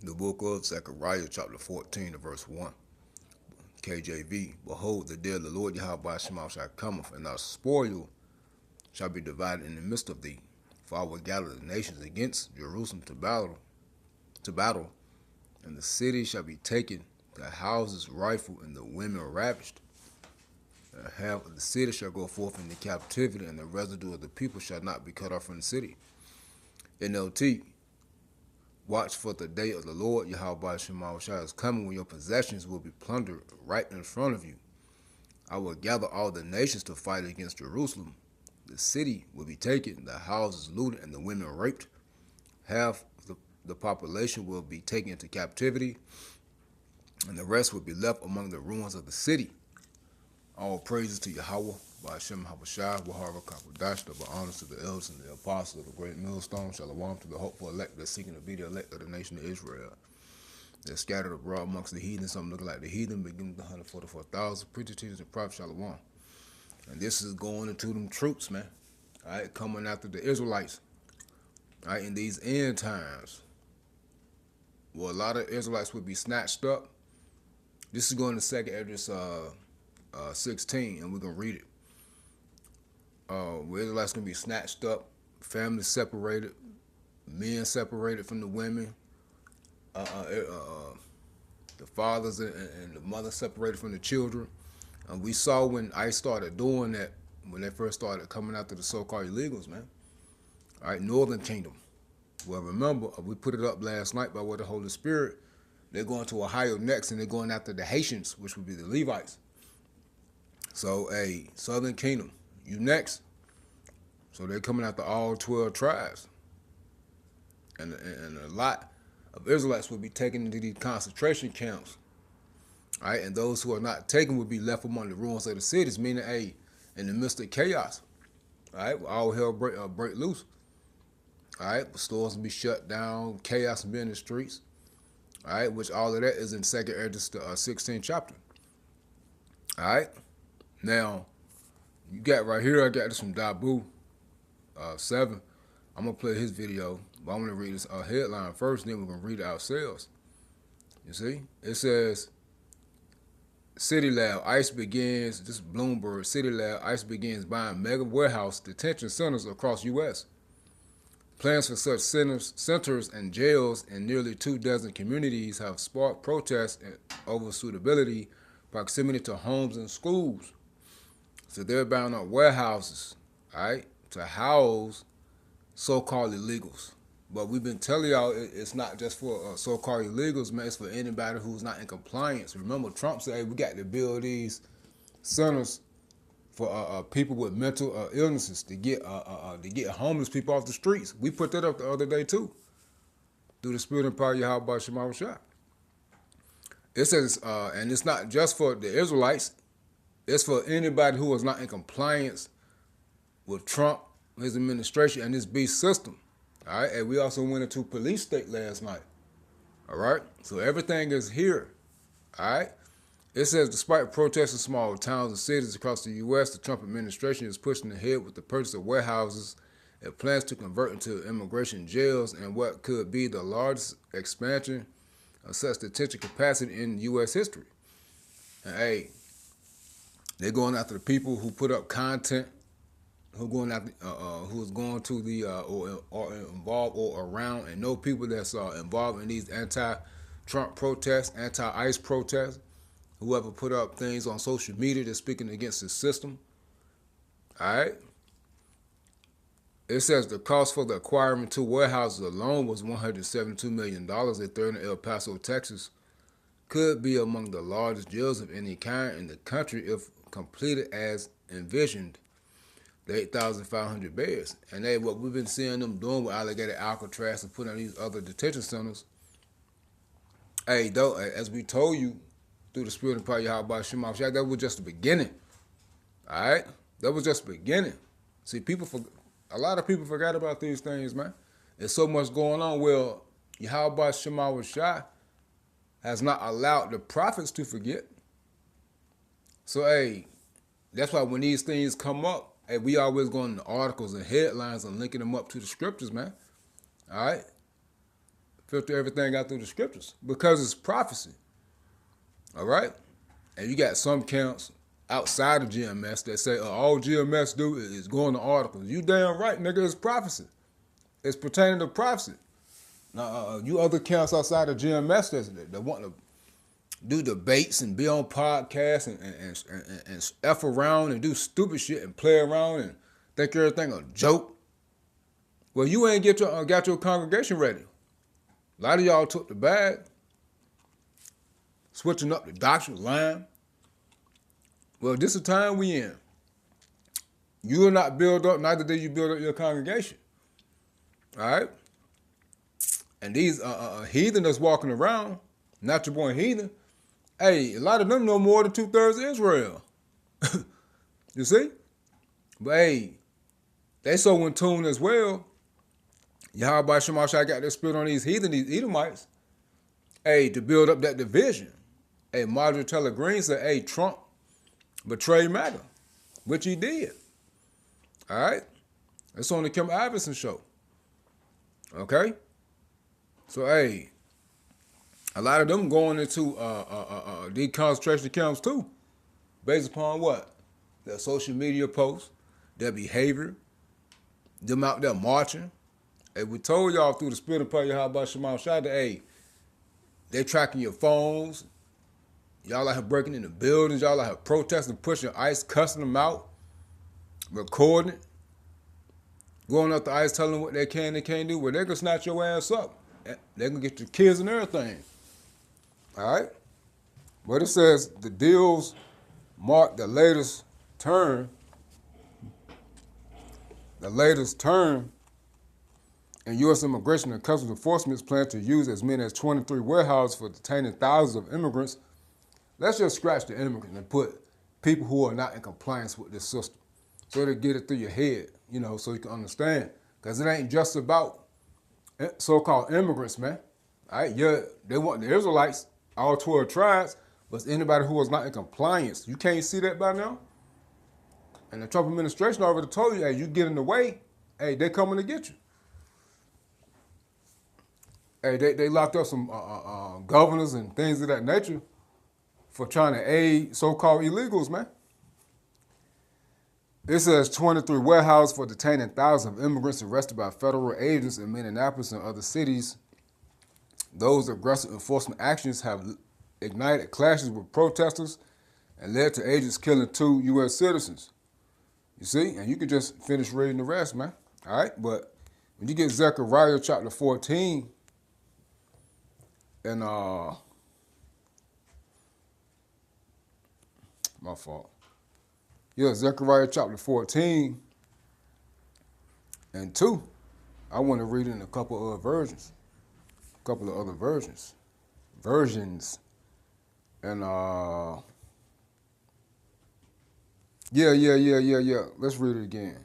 The book of Zechariah, chapter 14, verse 1. KJV, behold, the day of the Lord Yahweh Shema shall cometh, and thy spoil shall be divided in the midst of thee. For I will gather the nations against Jerusalem to battle, and the city shall be taken, the houses rifled, and the women ravished. And half of the city shall go forth into captivity, and the residue of the people shall not be cut off from the city. NLT, watch for the day of the Lord Yahweh Shema is coming, when your possessions will be plundered right in front of you. I will gather all the nations to fight against Jerusalem. The city will be taken, the houses looted, and the women raped. Half the population will be taken into captivity, and the rest will be left among the ruins of the city. All praises to Yahweh, by Hashem Habashai, Wahara Kakodash, double honors to the elders and the apostles of the great millstone, Shalom to the hopeful elect that seeking to be the elect of the nation of Israel. They're scattered abroad amongst the heathen, some looking like the heathen, beginning with the 144,000, preachers, teachers, and prophets, Shalom. And this is going into them troops, man. All right, coming after the Israelites. All right, in these end times, well, a lot of Israelites would be snatched up. This is going to 2nd Esdras 16, and we're going to read it. Where Israelites going to be snatched up, families separated, men separated from the women, the fathers and the mothers separated from the children. And we saw when ICE started doing that, when they first started coming after the so-called illegals, man. All right, Northern Kingdom. Well, remember, we put it up last night by way of the Holy Spirit. They're going to Ohio next, and they're going after the Haitians, which would be the Levites. So, hey, Southern Kingdom, you next. So they're coming after all 12 tribes. And a lot of Israelites will be taken into these concentration camps. All right, and those who are not taken will be left among the ruins of the cities, meaning, hey, in the midst of chaos. All right, all hell break loose. All right, stores will be shut down, chaos will be in the streets. All right, which all of that is in 2nd Esdras, the 16th chapter. All right, now you got right here. I got this from Dabu 7. I'm gonna play his video, but I'm gonna read this headline first, then we're gonna read it ourselves. You see, it says, City Lab, ICE begins, this is Bloomberg, City Lab, ICE begins buying mega warehouse detention centers across U.S. Plans for such centers and jails in nearly 24 communities have sparked protests over suitability, proximity to homes and schools. So they're buying up warehouses, all right, to house so-called illegals. But we've been telling y'all it's not just for so-called illegals, man. It's for anybody who's not in compliance. Remember, Trump said, hey, we got to build these centers for people with mental illnesses to get homeless people off the streets. We put that up the other day too, through the Spirit and power of Yahweh Shema Shah. It says, and it's not just for the Israelites. It's for anybody who is not in compliance with Trump, his administration, and his beast system. All right, and we also went into police state last night. All right, so everything is here. All right. It says, despite protests in small towns and cities across the U.S., the Trump administration is pushing ahead with the purchase of warehouses and plans to convert into immigration jails and what could be the largest expansion of such detention capacity in U.S. history. And hey, they're going after the people who put up content, who's going to the or involved or around, and know people that's involved in these anti-Trump protests, anti-ICE protests. Whoever put up things on social media that's speaking against the system. All right. It says the cost for the acquiring 2 warehouses alone was $172 million. A third in El Paso, Texas, could be among the largest jails of any kind in the country if completed as envisioned. The 8,500 beds. And they, what we've been seeing them doing with Alligator Alcatraz and putting on these other detention centers. Hey, though, as we told you, through the Spirit and power of Yahweh Shema, that was just the beginning. All right? That was just the beginning. See, a lot of people forgot about these things, man. There's so much going on. Well, Yahweh Shema Shai has not allowed the prophets to forget. So, hey, that's why when these things come up, hey, we always go into articles and headlines and linking them up to the scriptures, man. All right? Filter everything out through the scriptures because it's prophecy. All right? And you got some camps outside of GMS that say all GMS do is go into articles. You damn right, nigga, it's prophecy. It's pertaining to prophecy. Now, you other camps outside of GMS that want to do debates and be on podcasts and F around and do stupid shit and play around and think everything a joke. Well, you ain't got your congregation ready. A lot of y'all took the bag, switching up the doctrine line. Well, this is the time we in. You will not build up, neither did you build up your congregation. All right? And these heathen that's walking around, natural born heathen, hey, a lot of them know more than 2/3 of Israel. You see? But hey, they so in tune as well. Yahweh Shemashai got their spirit on these heathen, these Edomites, hey, to build up that division. Hey, Marjorie Taylor Greene said, hey, Trump betrayed MAGA, which he did. All right? It's on the Kim Iverson show. Okay? So, hey, a lot of them going into these concentration camps too, based upon what? Their social media posts, their behavior, them out there marching. Hey, we told y'all through the spirit of prayer, how about Shemal Shada, hey, they tracking your phones. Y'all out here breaking into buildings. Y'all out here protesting, pushing ICE, cussing them out, recording it, going up to ICE, telling them what they can and can't do. Well, they can snatch your ass up. They can get your kids and everything. All right? But it says the deals mark the latest turn and U.S. Immigration and Customs Enforcement's plan to use as many as 23 warehouses for detaining thousands of immigrants. Let's just scratch the immigrants and put people who are not in compliance with this system so to get it through your head, so you can understand. Because it ain't just about so-called immigrants, man. All right? Yeah, they want the Israelites, all 12 tribes, but it's anybody who is not in compliance. You can't see that by now? And the Trump administration already told you, hey, you get in the way, hey, they coming to get you. Hey, they locked up some governors and things of that nature for trying to aid so-called illegals, man. It says 23 warehouses for detaining thousands of immigrants arrested by federal agents in Minneapolis and other cities. Those aggressive enforcement actions have ignited clashes with protesters and led to agents killing 2 U.S. citizens. You see? And you can just finish reading the rest, man. All right? But when you get Zechariah chapter 14, and my fault. Yeah, Zechariah chapter 14 and 2. I want to read it in a couple of versions. A couple of other versions. And yeah. Let's read it again.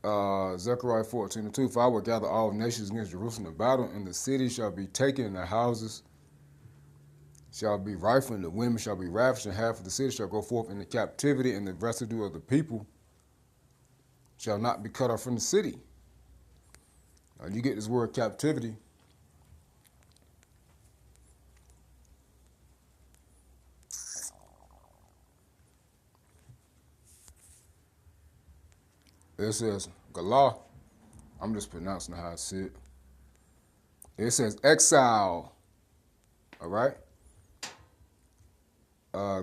Zechariah 14 and 2. For I will gather all nations against Jerusalem to battle, and the city shall be taken, and the houses shall be rifled, and the women shall be ravished, and half of the city shall go forth into captivity, and the residue of the people shall not be cut off from the city. Now you get this word captivity. It says Galah. I'm just pronouncing how I see it. It says exile. All right.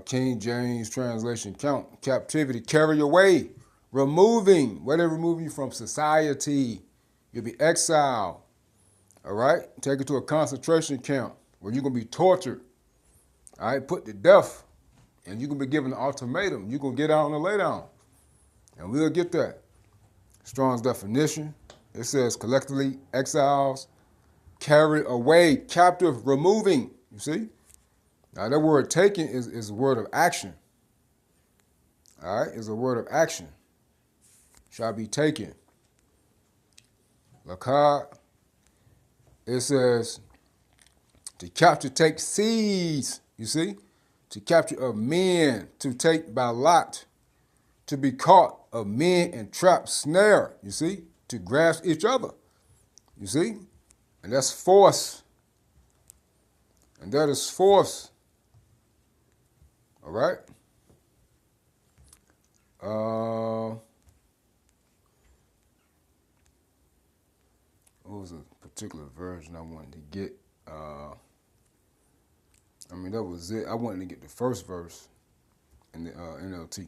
King James translation count. Captivity, carry away, removing. Where they remove you from society. You'll be exiled. All right. Take it to a concentration camp where you're going to be tortured. All right. Put to death. And you're going to be given an ultimatum. You're going to get out and lay down. And we'll get that. Strong's definition. It says collectively exiles, carry away, captive, removing. You see? Now that word taken is a word of action. All right? It's a word of action. Shall be taken. Lakad. It says to capture, take, seize. You see? To capture of men, to take by lot, to be caught of men and trap, snare, you see, to grasp each other, you see. And that's force. And that is force. All right? What was a particular version I wanted to get? That was it. I wanted to get the first verse in the NLT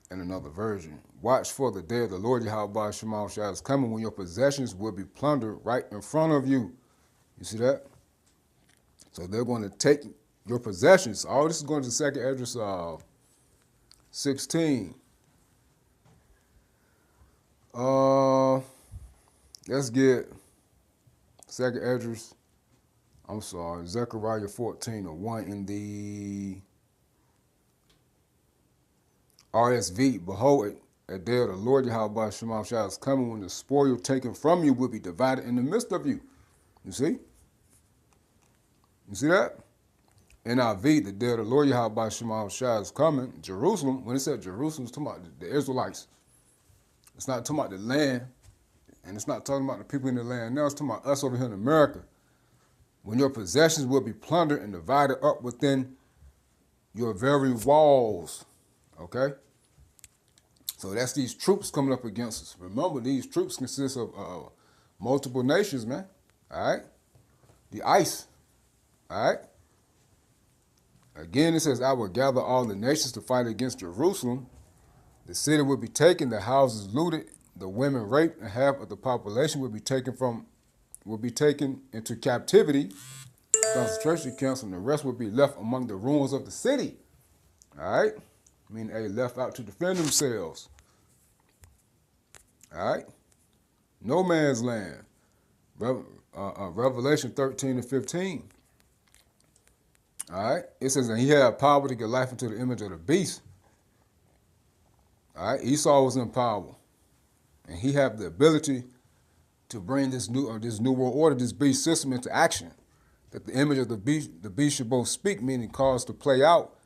in another version. Watch for the day of the Lord Yahweh Shema Shai is coming when your possessions will be plundered right in front of you. You see that? So they're going to take your possessions. All this is going to the second address 16. Let's get second address. I'm sorry, Zechariah 14:1 in the RSV. Behold, a day of the Lord Yahweh Shema Shai is coming when the spoil taken from you will be divided in the midst of you. You see? You see that? NIV, the day of the Lord Yahweh Shema Shai is coming. Jerusalem, when it said Jerusalem, it's talking about the Israelites. It's not talking about the land, and it's not talking about the people in the land. Now it's talking about us over here in America. When your possessions will be plundered and divided up within your very walls. Okay? So that's these troops coming up against us. Remember, these troops consist of multiple nations, man. All right? The ICE. All right? Again, it says, I will gather all the nations to fight against Jerusalem. The city will be taken, the houses looted, the women raped, and half of the population will be taken into captivity, concentration camps, and the rest will be left among the ruins of the city. All right? Meaning they left out to defend themselves. All right? No man's land. Revelation 13:15. All right? It says, and he had power to give life into the image of the beast. All right? Esau was in power. And he had the ability to bring this new world order, this beast system into action. That the image of the beast should both speak, meaning cause to play out,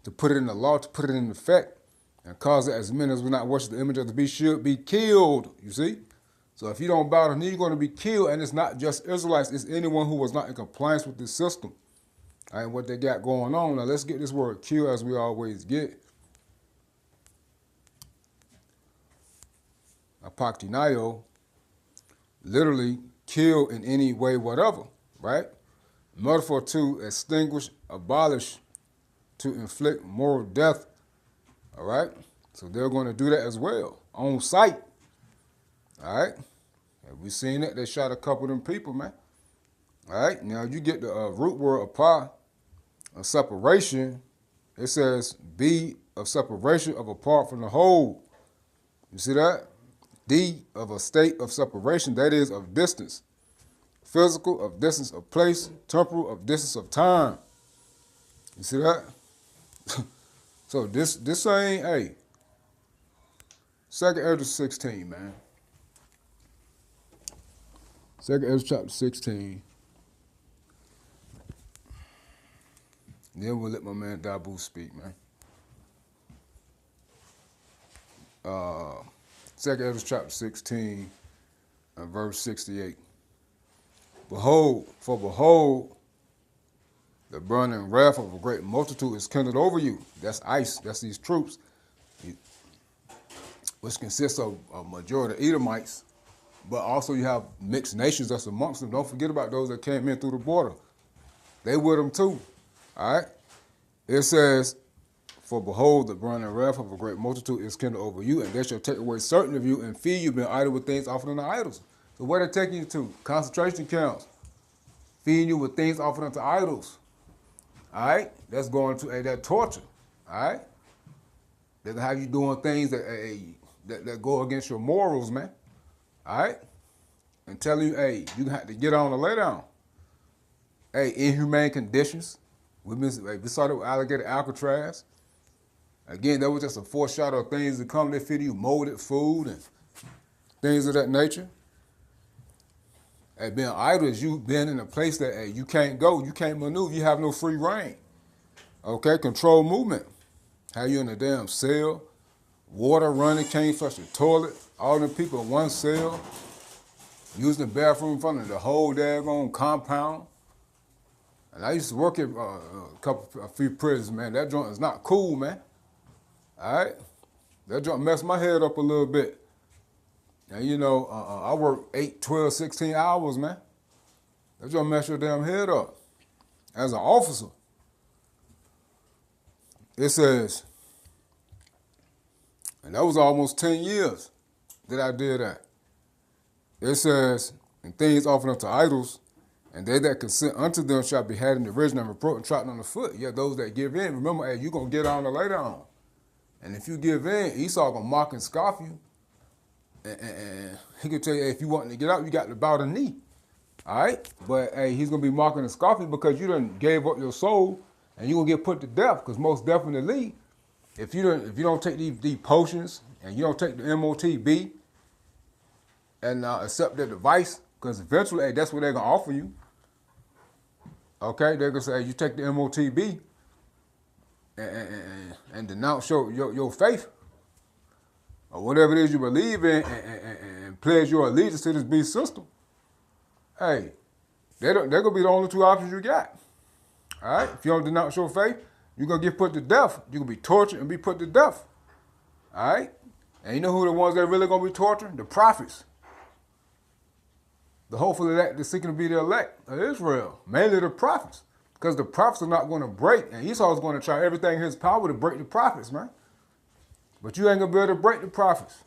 to put it in the law, to put it in effect, and cause that as men as will not worship the image of the beast should be killed. You see? So if you don't bow the knee, you're going to be killed. And it's not just Israelites, it's anyone who was not in compliance with this system. All right, what they got going on. Now let's get this word kill as we always get. Apoktinaio, literally kill in any way, whatever, right? Metaphor to extinguish, abolish, to inflict moral death, all right? So they're going to do that as well, on sight, all right? Have we seen it? They shot a couple of them people, man. All right, now you get the root word apart, of separation. It says be of separation of apart from the whole. You see that? D of a state of separation, that is of distance. Physical, of distance of place. Temporal, of distance of time. You see that? So this ain't, hey, second Ezra 16, man. Second Ezra chapter 16. Then we'll let my man Dabu speak, man. Second Ezra chapter 16 and verse 68. Behold, the burning wrath of a great multitude is kindled over you. That's ICE, that's these troops, which consists of a majority of Edomites, but also you have mixed nations that's amongst them. Don't forget about those that came in through the border. They with them too, all right? It says, for behold, the burning wrath of a great multitude is kindled over you, and they shall take away certain of you and feed you, being idle with things offered unto idols. So where they taking you to? Concentration camps. Feeding you with things offered unto idols. All right? That's going to that torture. All right? They're going to have you doing things that go against your morals, man. All right? And telling you, hey, you have to get on or lay down. Hey, inhumane conditions. We saw that with alligator Alcatraz. Again, that was just a foreshadow of things to come. They feed you molded food and things of that nature. Hey, being idle is you being in a place that hey, you can't go, you can't maneuver, you have no free reign. Okay, control movement. How you in a damn cell, water running, can't flush the toilet, all them people in one cell. using the bathroom in front of the whole daggone compound. And I used to work at a few prisons, man. That joint is not cool, man. All right? That joint messed my head up a little bit. And you know, I work 8, 12, 16 hours, man. That joint mess your damn head up. As an officer, it says, and that was almost 10 years that I did that. It says, and things offered unto idols, and they that consent unto them shall be had in derision and reproach and trodden on the foot. Yeah, those that give in. Remember, hey, you're going to get on it later on. And if you give in, Esau going to mock and scoff you. And he could tell you, hey, if you want to get out, you got to bow the knee. All right? But, hey, he's going to be mocking and scoffing because you done gave up your soul and you're going to get put to death. Because most definitely, if you don't take these potions and you don't take the MOTB and accept their device, because eventually, hey, that's what they're going to offer you. Okay? They're going to say, hey, you take the MOTB and denounce your faith or whatever it is you believe in and pledge your allegiance to this beast system. Hey, they're going to be the only two options you got. All right? If you don't denounce your faith, you're going to get put to death. You're going to be tortured and be put to death. All right? And you know who the ones that are really going to be tortured? The prophets. The hopeful elect, they're seeking to be the elect of Israel. Mainly the prophets. Because the prophets are not going to break. And Esau is going to try everything in his power to break the prophets, man. But you ain't going to be able to break the prophets.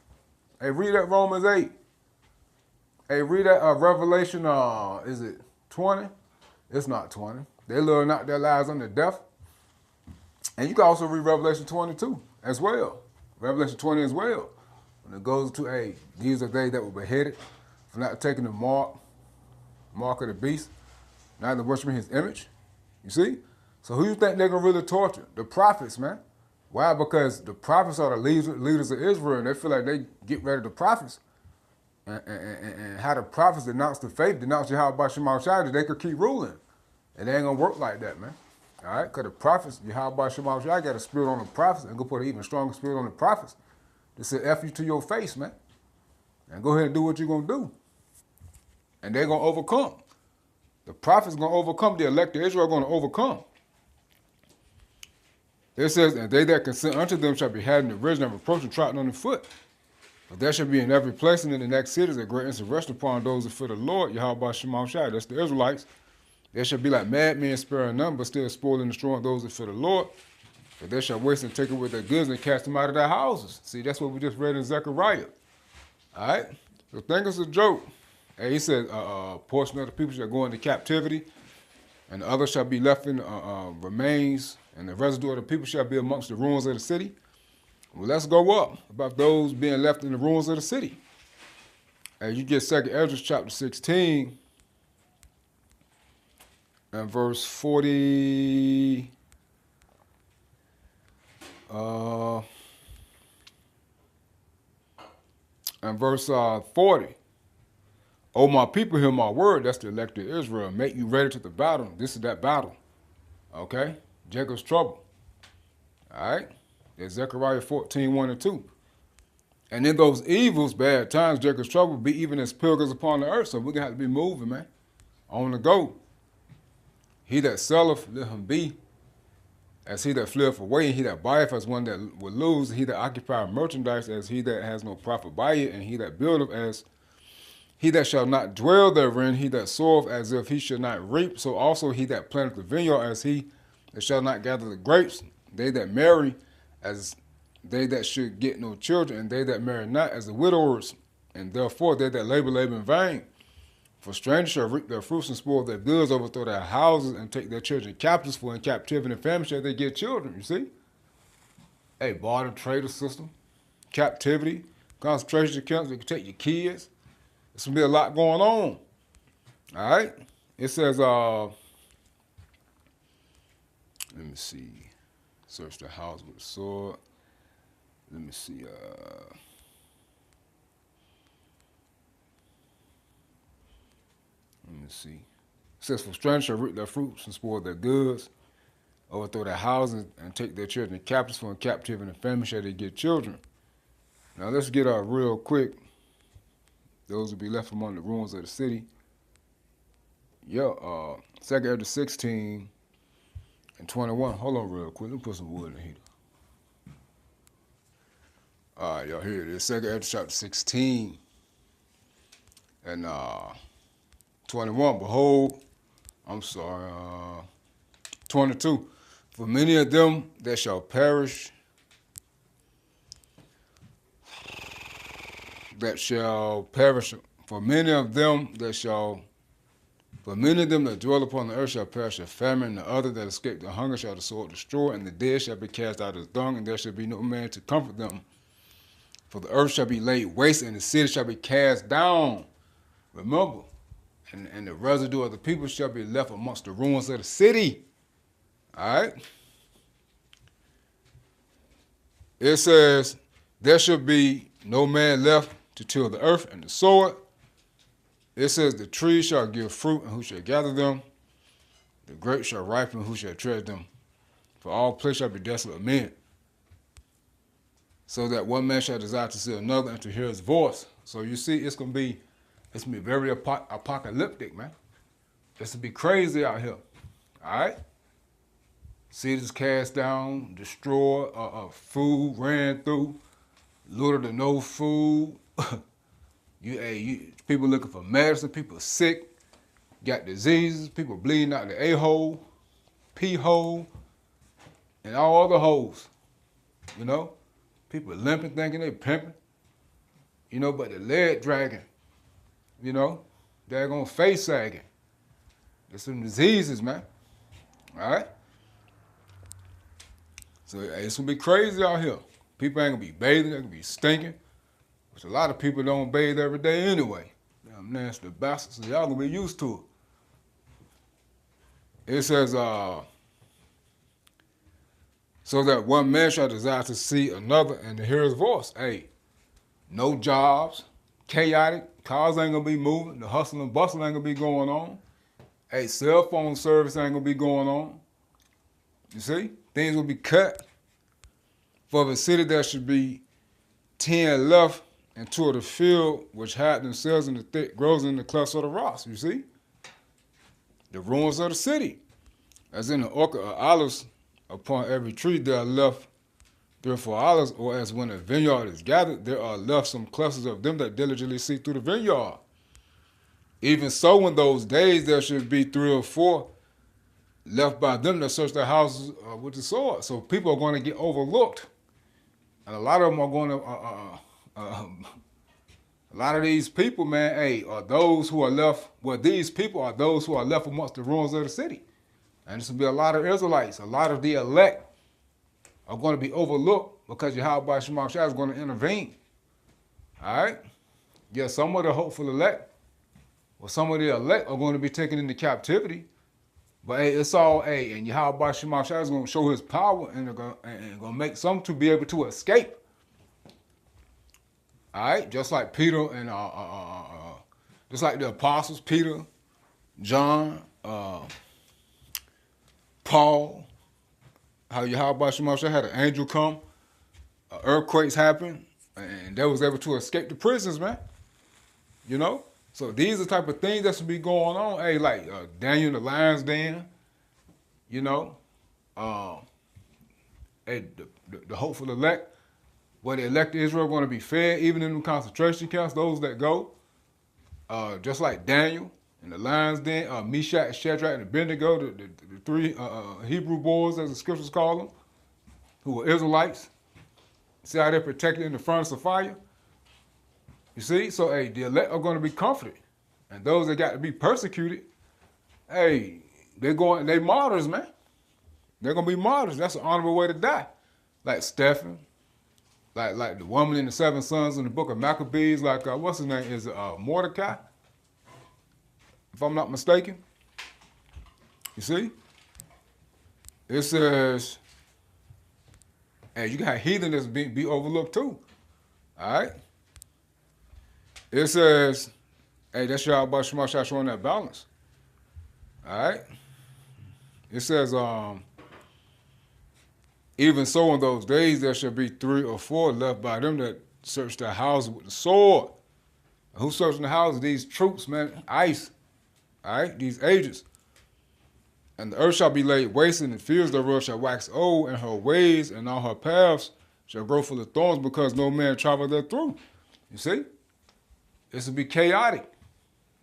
Hey, read that Romans 8. Hey, read that Revelation, is it 20? It's not 20. They live not their lives under death. And you can also read Revelation 22 as well. Revelation 20 as well. When it goes to, hey, these are they that were beheaded for not taking the mark of the beast, neither worshiping his image. You see? So who you think they're going to really torture? The prophets, man. Why? Because the prophets are the leaders of Israel, and they feel like they get rid of the prophets. And how the prophets denounce the faith, denounce Yahweh Shema Shai, they could keep ruling. And they ain't going to work like that, man. All right? Because the prophets, Yahweh Shema Shai got a spirit on the prophets and go put an even stronger spirit on the prophets to say F you to your face, man. And go ahead and do what you're going to do. And they're going to overcome. The prophets are going to overcome. The elect of Israel are going to overcome. It says, and they that consent unto them shall be had in derision and reproach and trodden on the foot. But there shall be in every place and in the next cities a great insurrection upon those that fear the Lord, Yahweh Shema Shai. That's the Israelites. There shall be like madmen sparing none, but still spoiling and destroying those that fear the Lord. But they shall waste and take away their goods and cast them out of their houses. See, that's what we just read in Zechariah. All right? So think it's a joke. And he said, a portion of the people shall go into captivity, and the others shall be left in remains, and the residue of the people shall be amongst the ruins of the city. Well, let's go up about those being left in the ruins of the city. And you get 2 Ezra chapter 16 and verse 40. And verse 40. O my people, hear my word. That's the elect of Israel. Make you ready to the battle. This is that battle. Okay? Jacob's trouble. All right? That's Zechariah 14, 1 and 2. And in those evils, bad times, Jacob's trouble be even as pilgrims upon the earth. So we're going to have to be moving, man. On the go. He that selleth, let him be. As he that fleeth away, and he that buyeth as one that will lose, and he that occupieth merchandise as he that has no profit by it, and he that buildeth as he that shall not dwell therein, he that soweth as if he should not reap, so also he that planteth the vineyard as he that shall not gather the grapes. They that marry as they that should get no children, and they that marry not as the widowers. And therefore they that labor in vain. For strangers shall reap their fruits and spoil their goods, overthrow their houses, and take their children captives, for in captivity and famine shall they get children, you see? Hey, barter trader system, captivity, concentration camps, they can take your kids. There's going to be a lot going on. All right? It says, let me see. Search the house with a sword. Let me see. Let me see. It says, for strangers shall reap their fruits and spoil their goods, overthrow their houses, and take their children captives, for in captivity and famine shall they get children. Now let's get real quick Those will be left among the ruins of the city. Yeah, 2nd Ezra 16 and 21. Hold on real quick. Let me put some wood in the heater. All right, y'all, here it is. 2nd Ezra chapter 16 and 21. Behold, 22. For many of them that shall perish, for many of them that dwell upon the earth shall perish of famine, and the other that escape the hunger shall the sword destroy, and the dead shall be cast out as dung, and there shall be no man to comfort them. For the earth shall be laid waste, and the city shall be cast down. Remember, and the residue of the people shall be left amongst the ruins of the city. All right? It says, there shall be no man left to till the earth and the sow it. It says, the trees shall give fruit, and who shall gather them? The grapes shall ripen, and who shall tread them? For all place shall be desolate of men. So that one man shall desire to see another and to hear his voice. So you see, it's gonna be very apocalyptic, man. It's gonna be crazy out here. All right? Cities cast down, destroyed, food ran through, little to no food. People looking for medicine, people sick, got diseases, people bleeding out the A-hole, P-hole, and all other holes. You know? People limping, thinking they pimping. You know, but the leg dragging. You know? They're gonna face sagging. There's some diseases, man. All right? So it's gonna be crazy out here. People ain't gonna be bathing, they're gonna be stinking. Which a lot of people don't bathe every day anyway. Damn nasty bastards, so y'all gonna be used to it. It says, so that one man shall desire to see another and to hear his voice. Hey, no jobs, chaotic, cars ain't gonna be moving, the hustle and bustle ain't gonna be going on. Hey, cell phone service ain't gonna be going on. You see? Things will be cut. For the city there should be 10 left, and 2 of the field which hide themselves in the thick grows in the clefts of the rocks. You see? The ruins of the city. As in the orchard of olives, upon every tree there are left 3 or 4 olives, or as when a vineyard is gathered, there are left some clusters of them that diligently see through the vineyard. Even so, in those days there should be 3 or 4 left by them that search their houses with the sword. So people are going to get overlooked. And a lot of them are going to, a lot of these people, man, hey, are those who are left, these people are those who are left amongst the ruins of the city. And there's going to be a lot of Israelites, a lot of the elect are going to be overlooked because Yahweh Shema Shah is going to intervene. All right? Yeah, some of the hopeful elect, or some of the elect are going to be taken into captivity. But hey, it's all, hey, and Yahweh Shema Shah is going to show his power and going to make some to be able to escape. All right? Just like Peter and, just like the apostles, Peter, John, Paul, how Yahweh Shema Shah had an angel come, earthquakes happen, and they was able to escape the prisons, man. You know? So these are the type of things that should be going on. Hey, like Daniel in the lion's den, you know. Hey, the hopeful elect, where the elected Israel are going to be fed, even in the concentration camps, those that go. Just like Daniel in the lion's den, Meshach, Shadrach, and Abednego, the 3 Hebrew boys, as the scriptures call them, who were Israelites. See how they're protected in the furnace of fire? You see? So, hey, the elect are going to be comforted. And those that got to be persecuted, hey, they martyrs, man. They're going to be martyrs. That's an honorable way to die. Like Stephen, like the woman in the 7 sons in the book of Maccabees, like, what's his name? Is it Mordecai? If I'm not mistaken. You see? It says, hey, you got heathen that's be overlooked too. All right? It says, hey, that's Yahweh Shema Shah showing that balance. All right? It says, even so in those days there shall be 3 or 4 left by them that search their houses with the sword. Who's searching the houses? These troops, man. ICE. All right, these agents. And the earth shall be laid waste, and the fields thereof shall wax old, and her ways and all her paths shall grow full of thorns, because no man travel there through. You see? This will be chaotic.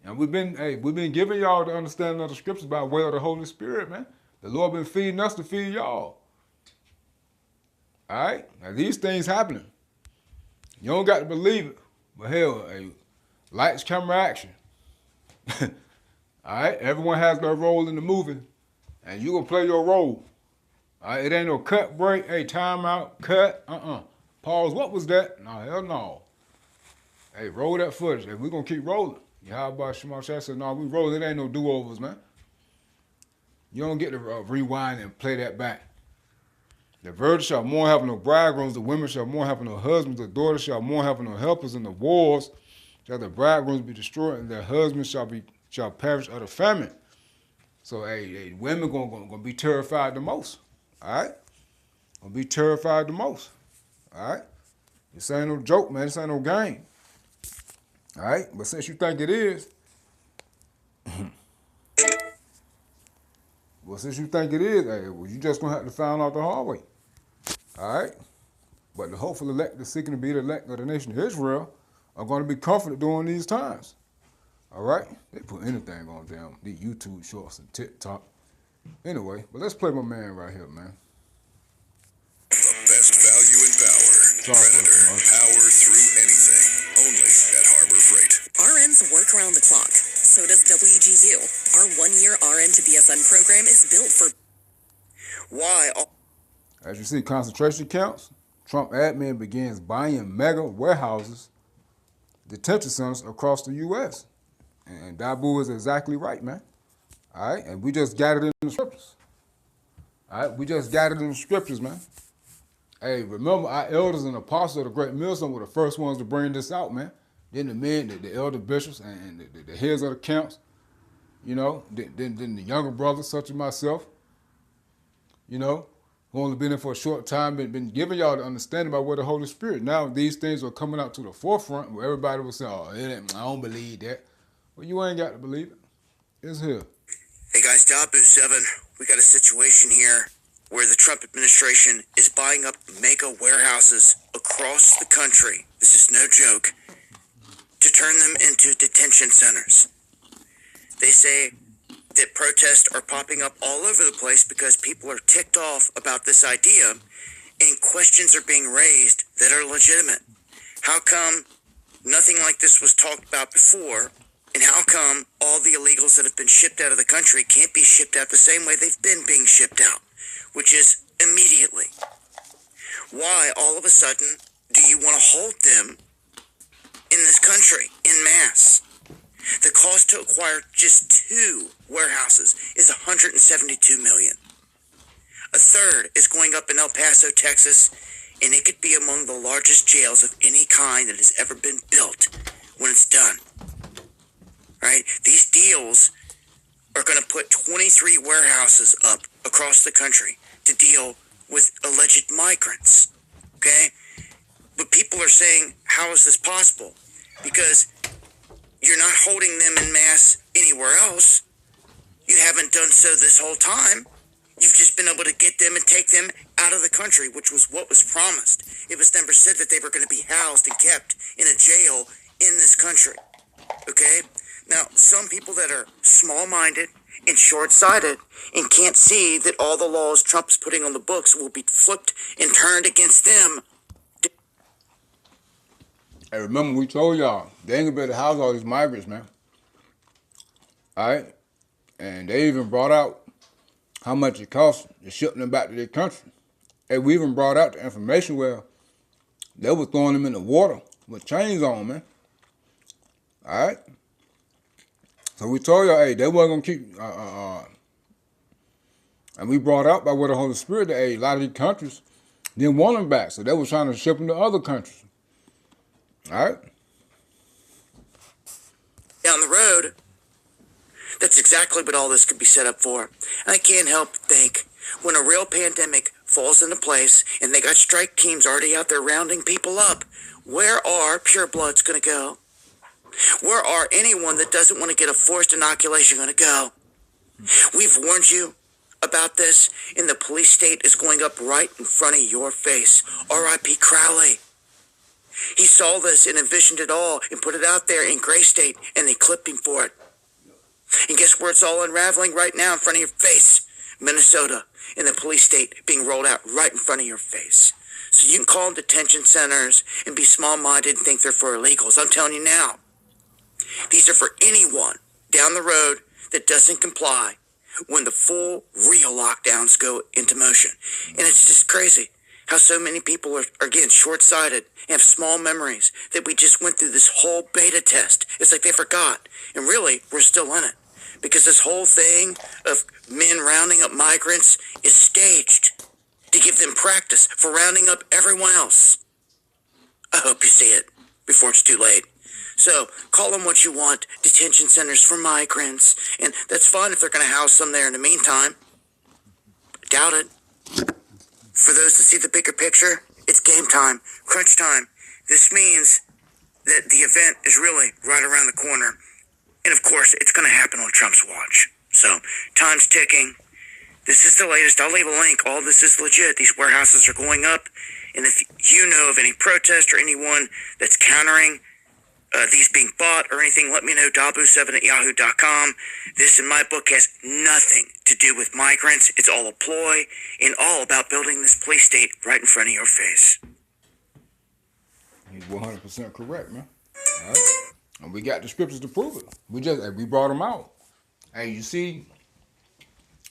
And we've been giving y'all the understanding of the scriptures by way of the Holy Spirit, man. The Lord been feeding us to feed y'all. All right? Now these things happening. You don't got to believe it. But hell, hey, lights, camera, action. All right? Everyone has their role in the movie. And you gonna play your role. All right? It ain't no cut, break, hey, time out, cut, Pause, what was that? No, hell no. Hey, roll that footage. Hey, we're gonna keep rolling. How about Shema Shai said, no, we rolling. It ain't no do-overs, man. You don't get to rewind and play that back. The virgin shall mourn having no bridegrooms, the women shall mourn having no husbands, the daughters shall mourn having no helpers, in the wars shall the bridegrooms be destroyed, and their husbands shall perish of the famine. So, hey, women gonna be terrified the most. All right, gonna be terrified the most. All right, this ain't no joke, man. This ain't no game. All right, but since you think it is, hey, well, you just gonna have to find out the hard way. All right, but the hopeful elect, the seeking to be the elect of the nation of Israel, are going to be comforted during these times. All right, they put anything on them, these YouTube shorts and TikTok. Anyway, but let's play my man right here, man. The best value in power. Predator. Power through anything. Only at Harbor Freight. RNs work around the clock. So does WGU. Our one-year RN to BSN program is built for... Why? As you see, concentration camps. Trump admin begins buying mega warehouses, detention centers across the U.S. And Dabu is exactly right, man. All right, and we just got it in the scriptures. All right, we just got it in the scriptures, man. Hey, remember, our elders and apostles of the Great Millstone were the first ones to bring this out, man. Then the men, the elder bishops, and the heads of the camps, you know, then the younger brothers, such as myself, you know, who only been in for a short time, been giving y'all the understanding about where the Holy Spirit. Now these things are coming out to the forefront where everybody was saying, oh, I don't believe that. Well, you ain't got to believe it. It's here. Hey guys, Dabu 7, we got a situation here where the Trump administration is buying up mega warehouses across the country. This is no joke. To turn them into detention centers. They say that protests are popping up all over the place because people are ticked off about this idea and questions are being raised that are legitimate. How come nothing like this was talked about before? And how come all the illegals that have been shipped out of the country can't be shipped out the same way they've been being shipped out, which is immediately? Why all of a sudden do you want to hold them in this country in mass? The cost to acquire just 2 warehouses is $172 million. A third is going up in El Paso, Texas, and it could be among the largest jails of any kind that has ever been built when it's done. Right? These deals are going to put 23 warehouses up across the country to deal with alleged migrants. Okay? But people are saying, how is this possible? Because you're not holding them in mass anywhere else. You haven't done so this whole time. You've just been able to get them and take them out of the country, which was what was promised. It was never said that they were going to be housed and kept in a jail in this country. Okay? Now, some people that are small-minded and short-sighted and can't see that all the laws Trump's putting on the books will be flipped and turned against them. Hey, remember we told y'all, they ain't gonna be able to house all these migrants, man. All right? And they even brought out how much it costs to ship them back to their country. Hey, we even brought out the information where they were throwing them in the water with chains on, man. All right? So we told y'all, hey, they wasn't gonna keep, and we brought out by where the Holy Spirit that, hey, a lot of these countries didn't want them back, so they were trying to ship them to other countries. All right? Down the road, that's exactly what all this could be set up for. And I can't help but think, when a real pandemic falls into place and they got strike teams already out there rounding people up, where are purebloods going to go? Where are anyone that doesn't want to get a forced inoculation going to go? We've warned you about this, and the police state is going up right in front of your face. R.I.P. Crowley. He saw this and envisioned it all and put it out there in Gray State, and they clipped him for it. And guess where it's all unraveling right now in front of your face? Minnesota, and the police state being rolled out right in front of your face. So you can call them detention centers and be small-minded and think they're for illegals. I'm telling you now, these are for anyone down the road that doesn't comply when the full, real lockdowns go into motion. And it's just crazy how so many people are again, short-sighted and have small memories that we just went through this whole beta test. It's like they forgot. And really, we're still in it. Because this whole thing of men rounding up migrants is staged to give them practice for rounding up everyone else. I hope you see it before it's too late. So call them what you want, detention centers for migrants, and that's fine if they're going to house them there in the meantime. Doubt it. For those that see the bigger picture, it's game time, crunch time. This means that the event is really right around the corner. And of course, it's going to happen on Trump's watch. So, time's ticking. This is the latest. I'll leave a link. All this is legit. These warehouses are going up. And if you know of any protest or anyone that's countering these being bought or anything, let me know. Dabu7@yahoo.com. This, in my book, has nothing to do with migrants. It's all a ploy and all about building this police state right in front of your face. He's 100% correct, man. All right? And we got the scriptures to prove it. We brought them out. Hey, you see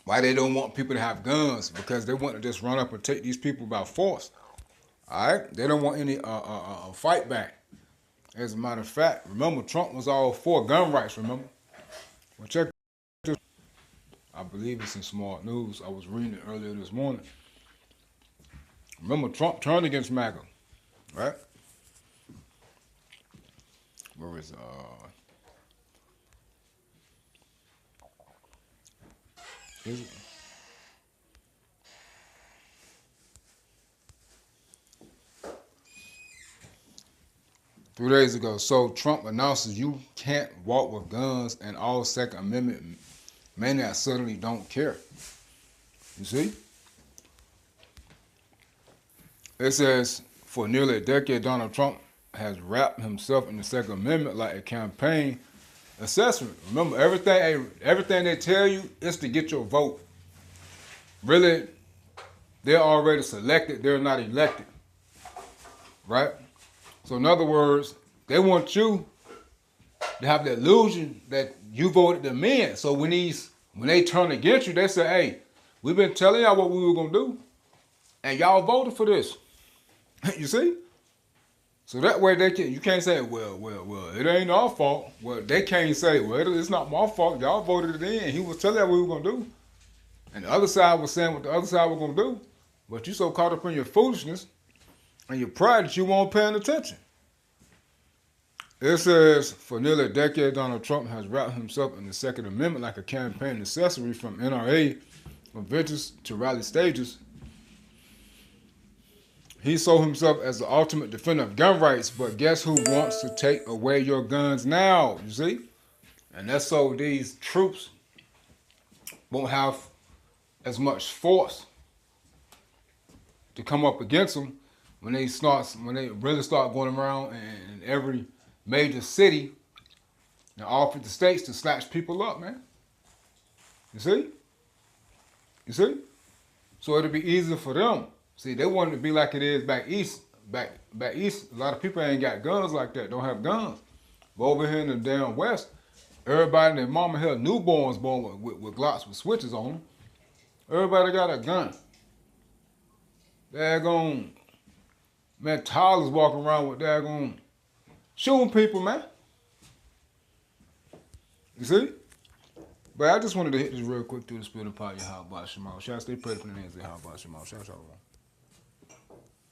why they don't want people to have guns? Because they want to just run up and take these people by force. All right? They don't want any fight back. As a matter of fact, remember, Trump was all for gun rights, remember? Well, check this. I believe it's in Smart News. I was reading it earlier this morning. Remember, Trump turned against MAGA, right? Where is 3 days ago? So Trump announces you can't walk with guns, and all Second Amendment maniacs suddenly don't care. You see? It says, for nearly a decade, Donald Trump has wrapped himself in the Second Amendment like a campaign accessory. Remember, everything they tell you is to get your vote. Really, they're already selected. They're not elected. Right? So in other words, they want you to have the illusion that you voted them in. So when they turn against you, they say, hey, we've been telling y'all what we were going to do, and y'all voted for this. You see? So that way you can't say, well, it ain't our fault. Well, they can't say, well, it's not my fault. Y'all voted it in. He was telling us what we were going to do. And the other side was saying what the other side was going to do. But you so caught up in your foolishness and your pride that you weren't paying attention. It says, for nearly a decade, Donald Trump has wrapped himself in the Second Amendment like a campaign accessory, from NRA conventions to rally stages. He saw himself as the ultimate defender of gun rights, but guess who wants to take away your guns now, you see? And that's so these troops won't have as much force to come up against them when they really start going around in every major city in all 50 states to snatch people up, man. You see? You see? So it'll be easier for them. See, they want it to be like it is back east. Back east, a lot of people ain't got guns like that, don't have guns. But over here in the damn west, everybody and their mama had newborns born with Glocks with switches on them. Everybody got a gun. Daggone, man, toddlers walking around with daggone shooting people, man. You see? But I just wanted to hit this real quick through the spirit of power, Yahweh Shema. Shall I stay prayed for the names of Yahweh Shema? Shall I?